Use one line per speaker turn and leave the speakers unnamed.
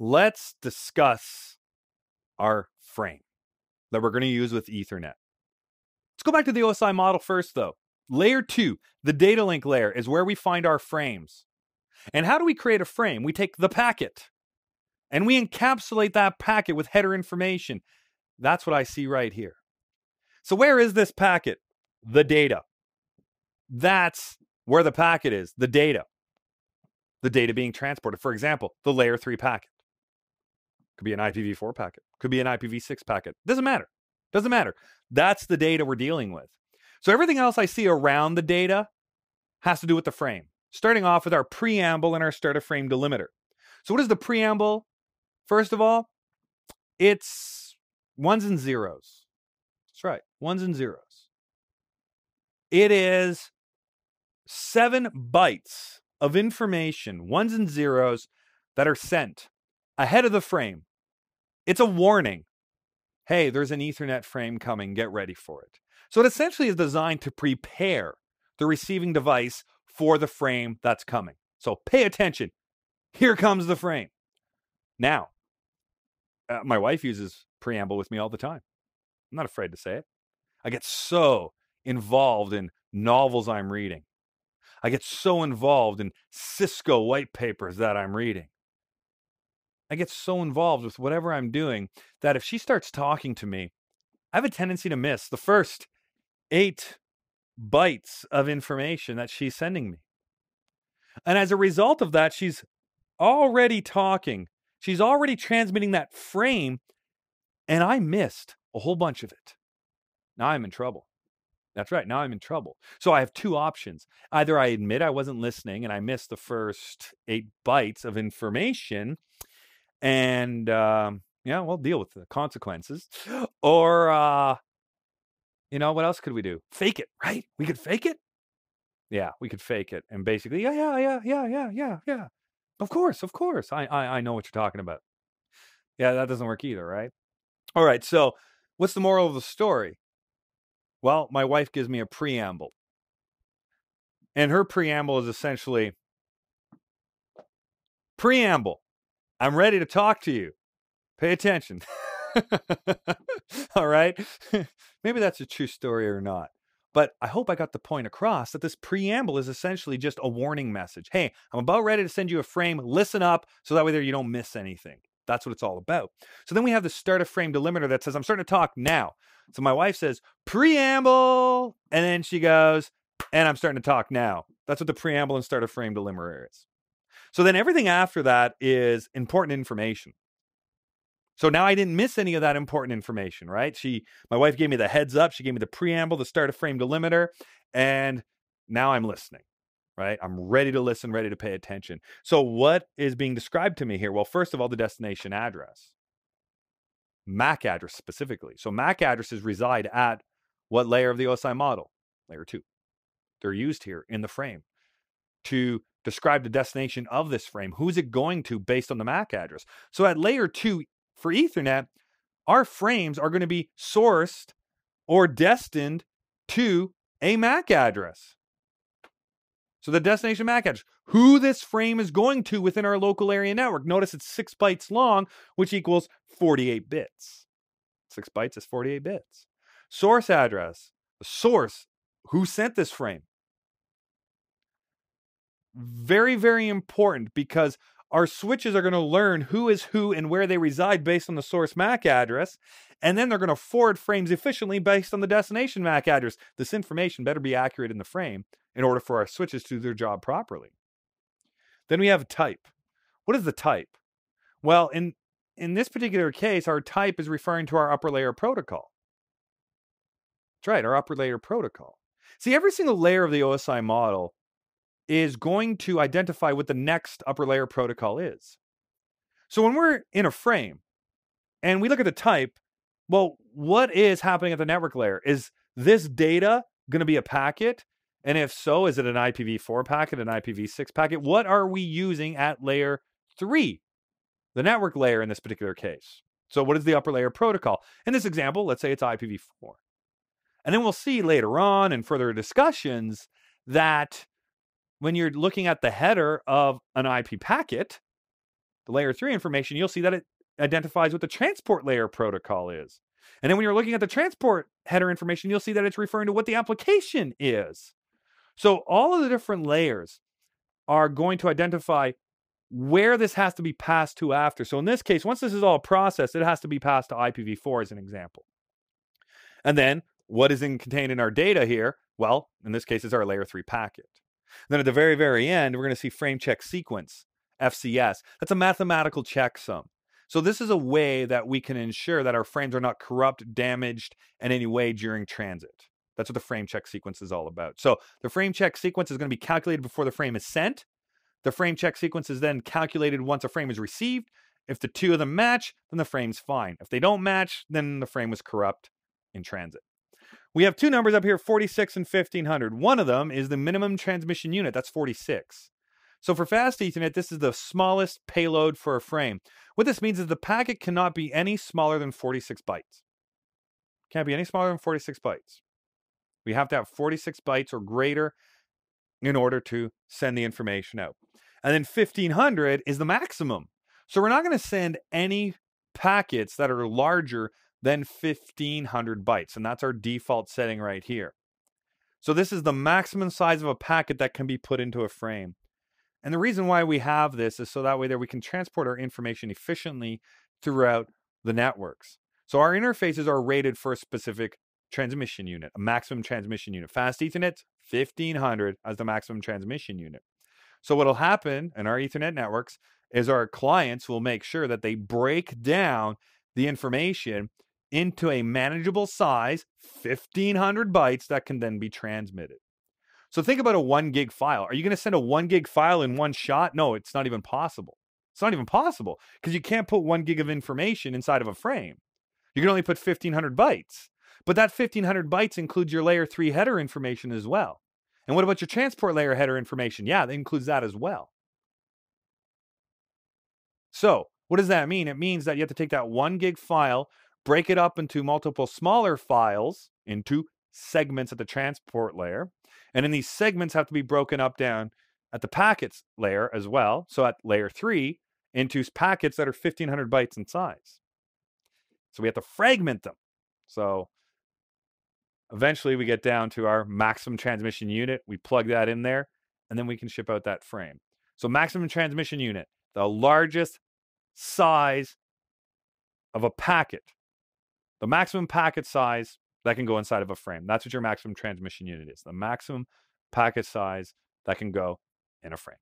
let's discuss our frame that we're going to use with Ethernet. Let's go back to the OSI model first, though. Layer 2, the data link layer, is where we find our frames. And how do we create a frame? We take the packet, and we encapsulate that packet with header information. That's what I see right here. So where is this packet? The data. That's where the packet is, the data. The data being transported. For example, the layer 3 packet. Could be an IPv4 packet. Could be an IPv6 packet. Doesn't matter. Doesn't matter. That's the data we're dealing with. So everything else I see around the data has to do with the frame. Starting off with our preamble and our start of frame delimiter. So what is the preamble? First of all, it's ones and zeros. That's right, ones and zeros. It is 7 bytes of information, ones and zeros, that are sent ahead of the frame. It's a warning. Hey, there's an Ethernet frame coming. Get ready for it. So it essentially is designed to prepare the receiving device for the frame that's coming. So pay attention. Here comes the frame. Now, my wife uses preamble with me all the time. I'm not afraid to say it. I get so involved in novels I'm reading. I get so involved in Cisco white papers that I'm reading. I get so involved with whatever I'm doing that if she starts talking to me, I have a tendency to miss the first 8 bytes of information that she's sending me. And as a result of that, she's already talking. She's already transmitting that frame, and I missed a whole bunch of it. Now I'm in trouble. That's right. Now I'm in trouble. So I have 2 options. Either I admit I wasn't listening and I missed the first 8 bytes of information, and we'll deal with the consequences. Or, what else could we do? Fake it, right? We could fake it. Yeah, we could fake it. And basically, yeah. Of course. I know what you're talking about. Yeah, that doesn't work either, right? All right, so what's the moral of the story? Well, my wife gives me a preamble. And her preamble is essentially, preamble. I'm ready to talk to you. Pay attention. All right? Maybe that's a true story or not. But I hope I got the point across that this preamble is essentially just a warning message. Hey, I'm about ready to send you a frame. Listen up so that way there you don't miss anything. That's what it's all about. So then we have the start of frame delimiter that says, I'm starting to talk now. So my wife says, preamble. And then she goes, and I'm starting to talk now. That's what the preamble and start of frame delimiter is. So then everything after that is important information. So now I didn't miss any of that important information, right? My wife gave me the heads up. She gave me the preamble, the start of frame delimiter, and now I'm listening, right? I'm ready to listen, ready to pay attention. So what is being described to me here? Well, first of all, the destination address. MAC address specifically. So MAC addresses reside at what layer of the OSI model? Layer 2. They're used here in the frame to describe the destination of this frame. Who's it going to based on the MAC address? So at layer 2 for Ethernet, our frames are going to be sourced or destined to a MAC address. So the destination MAC address, who this frame is going to within our local area network. Notice it's 6 bytes long, which equals 48 bits. 6 bytes is 48 bits. Source address, the source, who sent this frame. Very, very important because our switches are going to learn who is who and where they reside based on the source MAC address. And then they're going to forward frames efficiently based on the destination MAC address. This information better be accurate in the frame in order for our switches to do their job properly. Then we have type. What is the type? Well, in this particular case, our type is referring to our upper layer protocol. That's right, our upper layer protocol. See, every single layer of the OSI model is going to identify what the next upper layer protocol is. So when we're in a frame and we look at the type, well, what is happening at the network layer? Is this data going to be a packet? And if so, is it an IPv4 packet, an IPv6 packet? What are we using at layer 3, the network layer in this particular case? So what is the upper layer protocol? In this example, let's say it's IPv4. And then we'll see later on in further discussions that when you're looking at the header of an IP packet, the layer 3 information, you'll see that it identifies what the transport layer protocol is. And then when you're looking at the transport header information, you'll see that it's referring to what the application is. So all of the different layers are going to identify where this has to be passed to after. So in this case, once this is all processed, it has to be passed to IPv4 as an example. And then what is contained in our data here? Well, in this case, it's our layer 3 packet. Then at the very, very end, we're going to see frame check sequence, FCS. That's a mathematical checksum. So this is a way that we can ensure that our frames are not corrupt, damaged in any way during transit. That's what the frame check sequence is all about. So the frame check sequence is going to be calculated before the frame is sent. The frame check sequence is then calculated once a frame is received. If the two of them match, then the frame's fine. If they don't match, then the frame was corrupt in transit. We have two numbers up here, 46 and 1500. One of them is the minimum transmission unit. That's 46. So for fast Ethernet, this is the smallest payload for a frame. What this means is the packet cannot be any smaller than 46 bytes. Can't be any smaller than 46 bytes. We have to have 46 bytes or greater in order to send the information out. And then 1500 is the maximum. So we're not going to send any packets that are larger than 1500 bytes. And that's our default setting right here. So this is the maximum size of a packet that can be put into a frame. And the reason why we have this is so that way we can transport our information efficiently throughout the networks. So our interfaces are rated for a specific transmission unit, a maximum transmission unit. Fast Ethernet, 1500 as the maximum transmission unit. So what will happen in our Ethernet networks is our clients will make sure that they break down the information into a manageable size, 1500 bytes that can then be transmitted. So think about a 1 gig file. Are you going to send a 1 gig file in one shot? No, it's not even possible. It's not even possible because you can't put 1 gig of information inside of a frame. You can only put 1500 bytes. But that 1500 bytes includes your layer 3 header information as well. And what about your transport layer header information? Yeah, that includes that as well. So what does that mean? It means that you have to take that 1 gig file, break it up into multiple smaller files, into segments at the transport layer. And then these segments have to be broken up down at the packets layer as well. So at layer 3 into packets that are 1500 bytes in size. So we have to fragment them. So eventually we get down to our maximum transmission unit. We plug that in there, and then we can ship out that frame. So maximum transmission unit, the largest size of a packet. The maximum packet size that can go inside of a frame. That's what your maximum transmission unit is. The maximum packet size that can go in a frame.